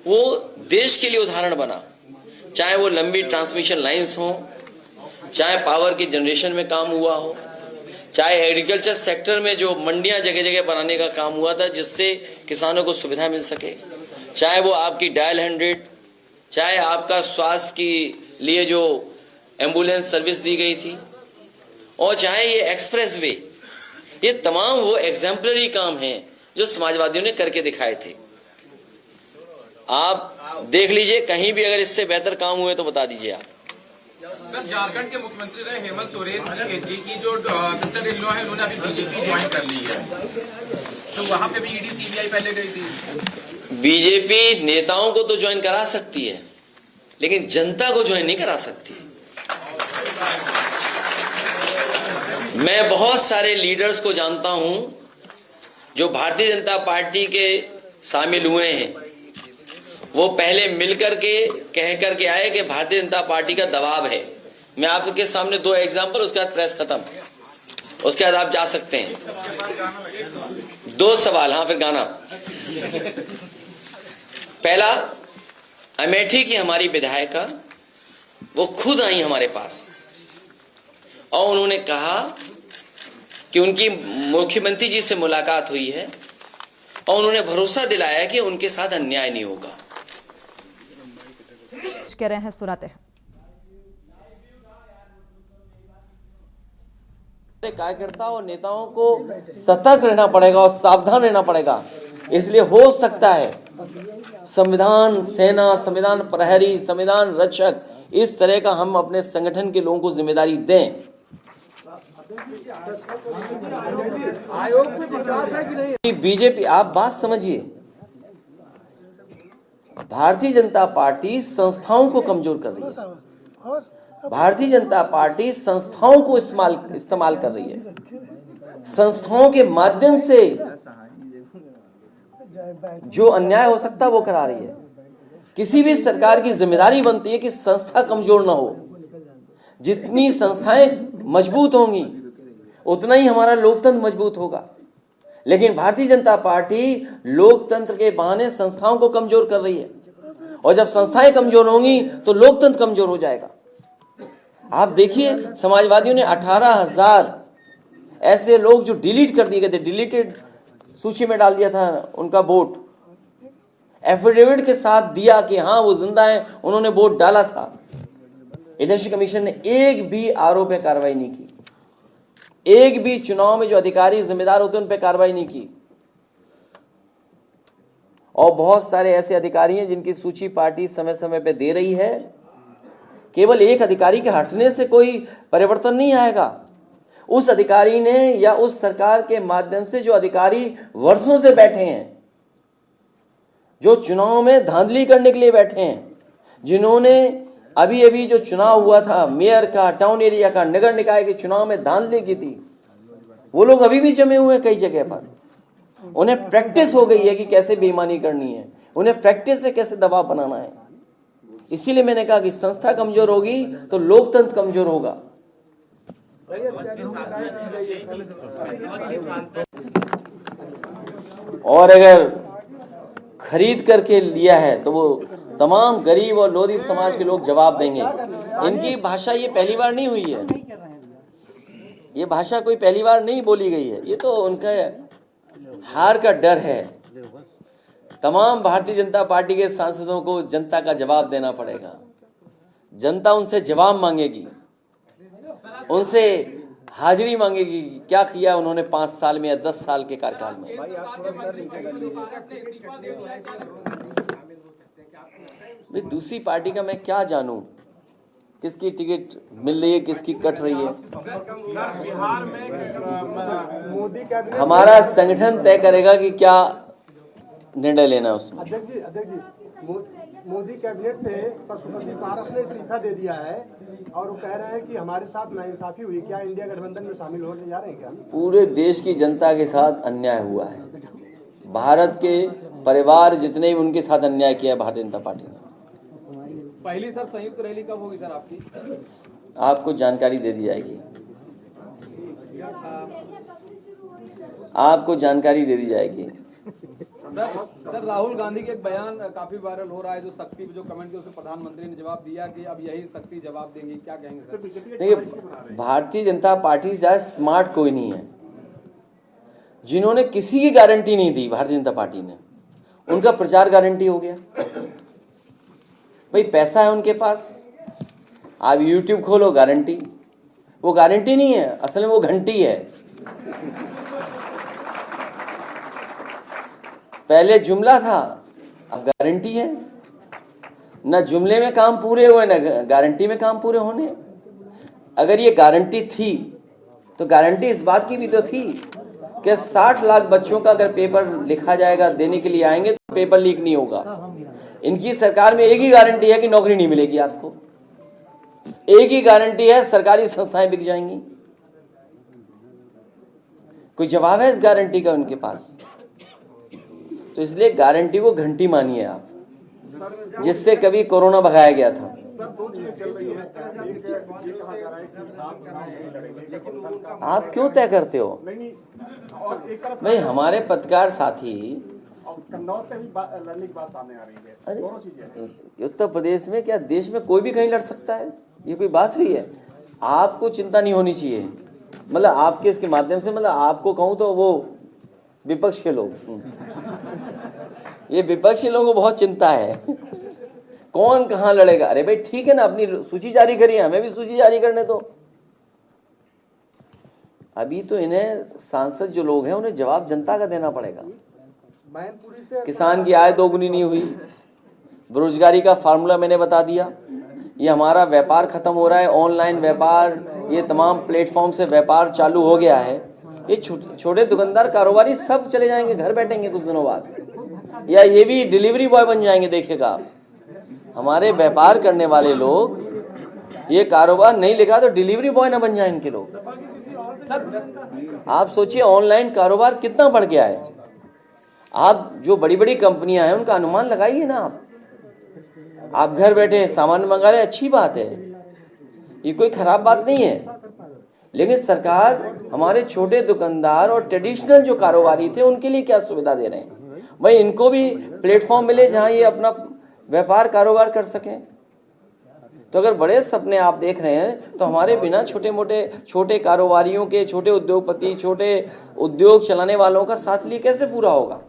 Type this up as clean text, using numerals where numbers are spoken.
वो देश के लिए उदाहरण बना। चाहे वो लंबी ट्रांसमिशन लाइंस हो, चाहे पावर की जनरेशन में काम हुआ हो, चाहे एग्रीकल्चर सेक्टर में जो मंडियां जगह जगह बनाने का काम हुआ था जिससे किसानों को सुविधा मिल सके, चाहे वो आपकी डायल 100, चाहे आपका स्वास्थ्य के लिए जो एम्बुलेंस सर्विस दी गई थी, और चाहे ये एक्सप्रेस वे, ये तमाम वो एग्जाम्पलरी काम हैं जो समाजवादियों ने करके दिखाए थे। आप देख लीजिए, कहीं भी अगर इससे बेहतर काम हुए तो बता दीजिए आप। सर, झारखंड के मुख्यमंत्री रहे हेमंत सोरेन जी की जो सिस्टर इन लॉ है, उन्होंने अभी बीजेपी ज्वाइन कर ली है, तो वहां पे भी ईडी सीबीआई पहले गई थी। बीजेपी नेताओं को तो ज्वाइन करा सकती है, लेकिन जनता को ज्वाइन नहीं करा सकती। मैं बहुत सारे लीडर्स को जानता हूं जो भारतीय जनता पार्टी के शामिल हुए हैं। वो पहले मिलकर के कह करके आए कि भारतीय जनता पार्टी का दबाव है। मैं आपके सामने 2 एग्जाम्पल, उसके बाद प्रेस खत्म, उसके बाद आप जा सकते हैं। 2 सवाल, हाँ फिर गाना। पहला, अमेठी की हमारी विधायिका, वो खुद आई हमारे पास और उन्होंने कहा कि उनकी मुख्यमंत्री जी से मुलाकात हुई है और उन्होंने भरोसा दिलाया कि उनके साथ अन्याय नहीं होगा। कह रहे हैं, सुनाते हैं। कार्यकर्ता और नेताओं को सतर्क रहना पड़ेगा और सावधान रहना पड़ेगा। इसलिए हो सकता है संविधान सेना, संविधान प्रहरी, संविधान रक्षक, इस तरह का हम अपने संगठन के लोगों को जिम्मेदारी दें। बीजेपी, आप बात समझिए, भारतीय जनता पार्टी संस्थाओं को कमजोर कर रही है। भारतीय जनता पार्टी संस्थाओं को इस्तेमाल कर रही है। संस्थाओं के माध्यम से जो अन्याय हो सकता है वो करा रही है। किसी भी सरकार की जिम्मेदारी बनती है कि संस्था कमजोर ना हो। जितनी संस्थाएं मजबूत होंगी उतना ही हमारा लोकतंत्र मजबूत होगा। लेकिन भारतीय जनता पार्टी लोकतंत्र के बहाने संस्थाओं को कमजोर कर रही है, और जब संस्थाएं कमजोर होंगी तो लोकतंत्र कमजोर हो जाएगा। आप देखिए, समाजवादियों ने 18,000 ऐसे लोग जो डिलीट कर दिए गए थे, डिलीटेड सूची में डाल दिया था उनका वोट, एफिडेविट के साथ दिया कि हाँ वो जिंदा है, उन्होंने वोट डाला था। इलेक्शन कमीशन ने एक भी आरोप पे कार्रवाई नहीं की, एक भी चुनाव में जो अधिकारी जिम्मेदार होते हैं उन पर कार्रवाई नहीं की। और बहुत सारे ऐसे अधिकारी हैं जिनकी सूची पार्टी समय समय पे दे रही है। केवल एक अधिकारी के हटने से कोई परिवर्तन नहीं आएगा। उस अधिकारी ने या उस सरकार के माध्यम से जो अधिकारी वर्षों से बैठे हैं, जो चुनाव में धांधली करने के लिए बैठे हैं, जिन्होंने अभी अभी जो चुनाव हुआ था मेयर का, टाउन एरिया का, नगर निकाय के चुनाव में धांधली की थी, वो लोग अभी भी जमे हुए हैं कई जगह पर। उन्हें प्रैक्टिस हो गई है कि कैसे बेईमानी करनी है, उन्हें प्रैक्टिस है कैसे दबाव बनाना है। इसीलिए मैंने कहा कि संस्था कमजोर होगी तो लोकतंत्र कमजोर होगा। और अगर खरीद करके लिया है तो वो तमाम गरीब और लोधी समाज के लोग जवाब देंगे। इनकी भाषा ये पहली बार नहीं हुई है, ये भाषा कोई पहली बार नहीं बोली गई है। ये तो उनका हार का डर है। तमाम भारतीय जनता पार्टी के सांसदों को जनता का जवाब देना पड़ेगा। जनता उनसे जवाब मांगेगी, उनसे हाजिरी मांगेगी कि क्या किया उन्होंने 5 साल में या 10 साल के कार्यकाल में। दूसरी पार्टी का मैं क्या जानूं, किसकी टिकट मिल रही है, किसकी कट रही है। हमारा संगठन तय करेगा कि क्या निर्णय लेना है उसमें। अध्यक्ष जी, मोदी कैबिनेट से पशुपति पारस ने इस्तीफा दे दिया है और वो कह रहे हैं कि हमारे साथ नाइंसाफी हुई। क्या इंडिया गठबंधन में शामिल होने जा रहे हैं क्या? पूरे देश की जनता के साथ अन्याय हुआ है। भारत के परिवार जितने भी उनके साथ अन्याय किया है भारतीय जनता पार्टी ने। पहली सर संयुक्त रैली कब होगी सर आपकी? आपको जानकारी दे दी जाएगी, आपको जानकारी दे दी जाएगी। सर राहुल गांधी के एक बयान काफी वायरल हो रहा है, जो शक्ति पे जो कमेंट किया, उसे प्रधानमंत्री ने जवाब दिया कि अब यही शक्ति जवाब देंगी, क्या कहेंगे सर? देखिए, भारतीय जनता पार्टी से ज़्यादा स्मार्ट कोई नहीं है। जिन्होंने किसी की गारंटी नहीं दी भारतीय जनता पार्टी ने, उनका प्रचार गारंटी हो गया। भाई पैसा है उनके पास, आप YouTube खोलो गारंटी, वो गारंटी नहीं है, असल में वो घंटी है। पहले जुमला था, अब गारंटी है। न जुमले में काम पूरे हुए, न गारंटी में काम पूरे होने। अगर ये गारंटी थी तो गारंटी इस बात की भी तो थी कि 60 लाख बच्चों का अगर पेपर लिखा जाएगा, देने के लिए आएंगे तो पेपर लीक नहीं होगा। इनकी सरकार में एक ही गारंटी है कि नौकरी नहीं मिलेगी आपको, एक ही गारंटी है सरकारी संस्थाएं बिक जाएंगी। कोई जवाब है इस गारंटी का उनके पास? तो इसलिए गारंटी को घंटी मानिए आप, जिससे कभी कोरोना भगाया गया था। आप क्यों तय करते हो? नहीं, हमारे पत्रकार साथी उत्तर प्रदेश में क्या देश में कोई भी कहीं लड़ सकता है? ये कोई बात हुई है? आपको चिंता नहीं होनी चाहिए। मतलब आपके इसके माध्यम से, मतलब आपको कहूँ तो वो विपक्ष के लोग, ये विपक्षी लोगों को बहुत चिंता है कौन कहाँ लड़ेगा। अरे भाई ठीक है ना, अपनी सूची जारी करिए, हमें भी सूची जारी करने दो। अभी तो इन्हें सांसद जो लोग हैं उन्हें जवाब जनता का देना पड़ेगा। किसान की आय दोगुनी नहीं हुई, बेरोजगारी का फार्मूला मैंने बता दिया, ये हमारा व्यापार खत्म हो रहा है, ऑनलाइन व्यापार, ये तमाम प्लेटफॉर्म से व्यापार चालू हो गया है। ये छोटे दुकानदार कारोबारी सब चले जाएंगे, घर बैठेंगे कुछ दिनों बाद, या ये भी डिलीवरी बॉय बन जाएंगे। देखेगा आप, हमारे व्यापार करने वाले लोग ये कारोबार नहीं लिखा तो डिलीवरी बॉय ना बन जाए इनके लोग। आप सोचिए ऑनलाइन कारोबार कितना बढ़ गया है। आप जो बड़ी बड़ी कंपनियां हैं उनका अनुमान लगाइए ना। आप घर बैठे सामान मंगा रहे, अच्छी बात है, ये कोई खराब बात नहीं है। लेकिन सरकार हमारे छोटे दुकानदार और ट्रेडिशनल जो कारोबारी थे उनके लिए क्या सुविधा दे रहे हैं? भाई इनको भी प्लेटफॉर्म मिले जहां ये अपना व्यापार कारोबार कर सकें। तो अगर बड़े सपने आप देख रहे हैं तो हमारे बिना छोटे कारोबारियों के, छोटे उद्योगपति, छोटे उद्योग चलाने वालों का साथ लिए कैसे पूरा होगा?